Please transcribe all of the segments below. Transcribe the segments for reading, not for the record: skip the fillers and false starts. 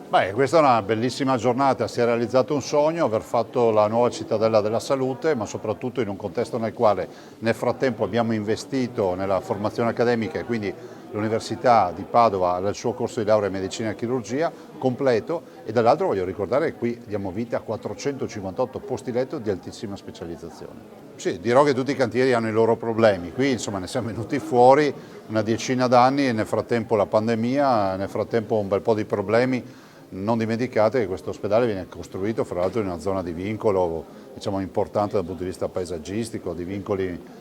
Beh, questa è una bellissima giornata, si è realizzato un sogno, aver fatto la nuova cittadella della salute, ma soprattutto in un contesto nel quale nel frattempo abbiamo investito nella formazione accademica e quindi l'Università di Padova ha il suo corso di laurea in medicina e chirurgia completo e dall'altro voglio ricordare che qui diamo vita a 458 posti letto di altissima specializzazione. Sì, dirò che tutti i cantieri hanno i loro problemi, qui insomma ne siamo venuti fuori una decina d'anni e nel frattempo la pandemia, nel frattempo un bel po' di problemi. Non dimenticate che questo ospedale viene costruito fra l'altro in una zona di vincolo importante dal punto di vista paesaggistico, di vincoli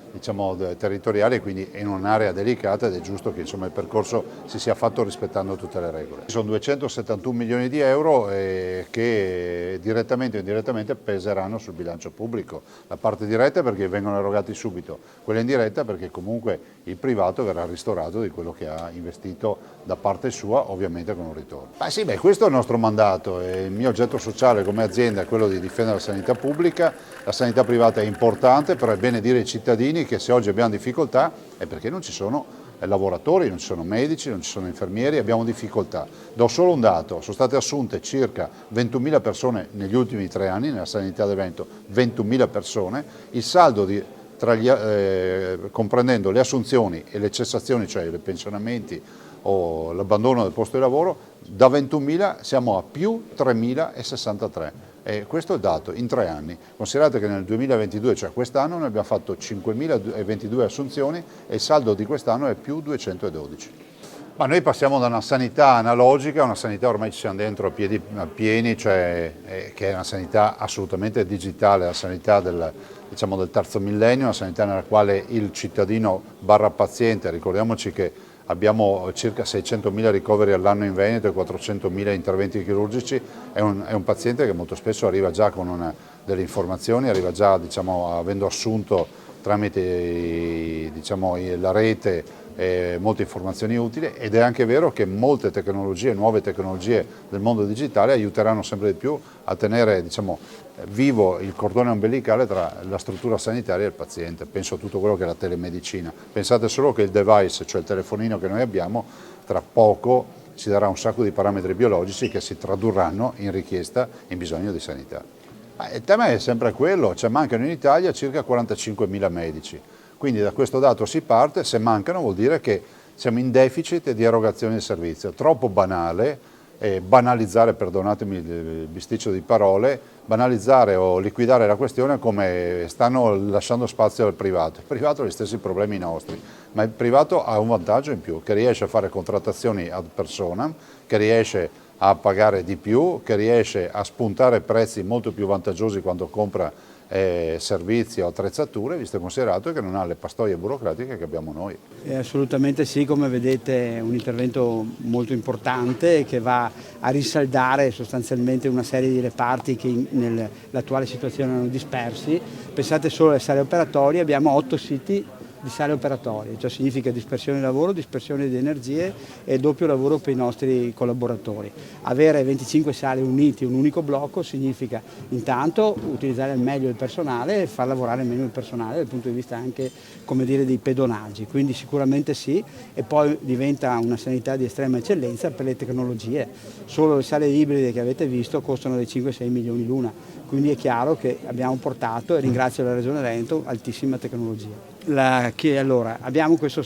territoriali, quindi in un'area delicata ed è giusto che il percorso si sia fatto rispettando tutte le regole. Sono 271 milioni di euro che direttamente o indirettamente peseranno sul bilancio pubblico. La parte diretta perché vengono erogati subito, quella indiretta perché comunque il privato verrà ristorato di quello che ha investito da parte sua, ovviamente con un ritorno. Questo è il nostro mandato, il mio oggetto sociale come azienda è quello di difendere la sanità pubblica, la sanità privata è importante, però è bene dire ai cittadini che se oggi abbiamo difficoltà è perché non ci sono lavoratori, non ci sono medici, non ci sono infermieri, abbiamo difficoltà. Do solo un dato, sono state assunte circa 21.000 persone negli ultimi 3 anni nella sanità del Veneto, 21.000 persone, il saldo comprendendo le assunzioni e le cessazioni, cioè i pensionamenti o l'abbandono del posto di lavoro, da 21.000 siamo a più 3.063. E questo è il dato in 3 anni. Considerate che nel 2022, cioè quest'anno, noi abbiamo fatto 5.022 assunzioni e il saldo di quest'anno è più 212. Ma noi passiamo da una sanità analogica a una sanità ormai ci siamo dentro a pieni, cioè che è una sanità assolutamente digitale, la sanità del terzo millennio, una sanità nella quale il cittadino barra paziente, ricordiamoci che abbiamo circa 600.000 ricoveri all'anno in Veneto e 400.000 interventi chirurgici, è un paziente che molto spesso arriva già con delle informazioni, arriva già avendo assunto tramite la rete molte informazioni utili ed è anche vero che molte tecnologie, nuove tecnologie del mondo digitale aiuteranno sempre di più a tenere vivo il cordone ombelicale tra la struttura sanitaria e il paziente. Penso a tutto quello che è la telemedicina. Pensate solo che il device, cioè il telefonino che noi abbiamo, tra poco ci darà un sacco di parametri biologici che si tradurranno in richiesta in bisogno di sanità. Il tema è sempre quello, mancano in Italia circa 45.000 medici. Quindi da questo dato si parte, se mancano vuol dire che siamo in deficit di erogazione di servizio. Troppo banale, banalizzare, perdonatemi il bisticcio di parole, banalizzare o liquidare la questione come stanno lasciando spazio al privato. Il privato ha gli stessi problemi nostri, ma il privato ha un vantaggio in più, che riesce a fare contrattazioni ad personam, che riesce a pagare di più, che riesce a spuntare prezzi molto più vantaggiosi quando compra servizi o attrezzature, visto e considerato che non ha le pastoie burocratiche che abbiamo noi. Assolutamente sì, come vedete è un intervento molto importante che va a rinsaldare sostanzialmente una serie di reparti che nell'attuale situazione erano dispersi. Pensate solo alle sale operatorie, abbiamo 8 siti di sale operatorie, ciò significa dispersione di lavoro, dispersione di energie e doppio lavoro per i nostri collaboratori. Avere 25 sale unite in un unico blocco significa intanto utilizzare al meglio il personale e far lavorare meno il personale dal punto di vista anche dei pedonaggi, quindi sicuramente sì, e poi diventa una sanità di estrema eccellenza per le tecnologie. Solo le sale ibride che avete visto costano dai 5-6 milioni l'una, quindi è chiaro che abbiamo portato, e ringrazio la Regione Veneto, altissima tecnologia. Allora, abbiamo questo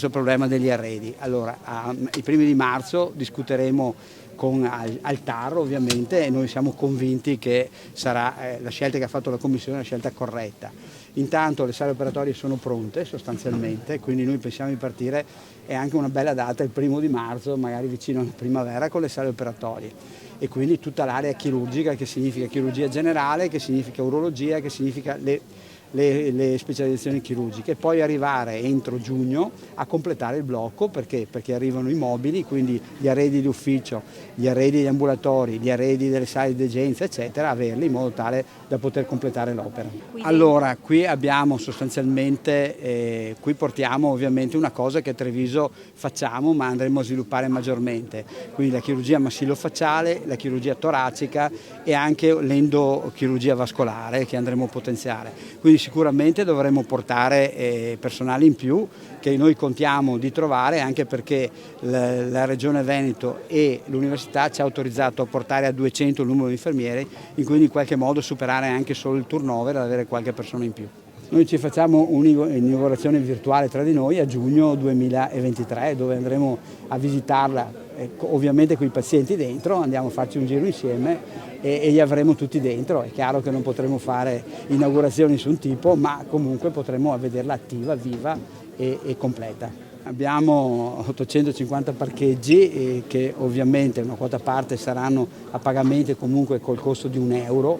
problema degli arredi. Allora, ai primi di marzo discuteremo con al TAR ovviamente e noi siamo convinti che sarà la scelta che ha fatto la Commissione la scelta corretta. Intanto le sale operatorie sono pronte sostanzialmente, quindi noi pensiamo di partire, è anche una bella data il 1° di marzo, magari vicino alla primavera con le sale operatorie e quindi tutta l'area chirurgica, che significa chirurgia generale, che significa urologia, che significa le specializzazioni chirurgiche, e poi arrivare entro giugno a completare il blocco perché arrivano i mobili, quindi gli arredi di ufficio, gli arredi degli ambulatori, gli arredi delle sale di degenza eccetera, averli in modo tale da poter completare l'opera. Allora qui abbiamo sostanzialmente, qui portiamo ovviamente una cosa che a Treviso facciamo ma andremo a sviluppare maggiormente, quindi la chirurgia massillofacciale, la chirurgia toracica e anche l'endochirurgia vascolare che andremo a potenziare. Quindi sicuramente dovremo portare personale in più che noi contiamo di trovare, anche perché la Regione Veneto e l'Università ci ha autorizzato a portare a 200 il numero di infermieri, e quindi in qualche modo superare anche solo il turnover e avere qualche persona in più. Noi ci facciamo un'inaugurazione virtuale tra di noi a giugno 2023, dove andremo a visitarla, ovviamente con i pazienti dentro, andiamo a farci un giro insieme e li avremo tutti dentro. È chiaro che non potremo fare inaugurazioni di nessun tipo, ma comunque potremo vederla attiva, viva e completa. Abbiamo 850 parcheggi che ovviamente una quota parte saranno a pagamento comunque col costo di €1,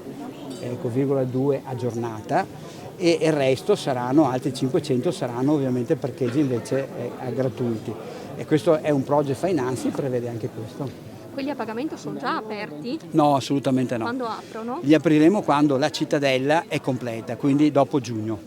2 a giornata, e il resto saranno, altri 500 saranno ovviamente parcheggi invece gratuiti. E questo è un project financing, prevede anche questo. Quelli a pagamento sono già aperti? No, assolutamente no. Quando aprono? Li apriremo quando la cittadella è completa, quindi dopo giugno.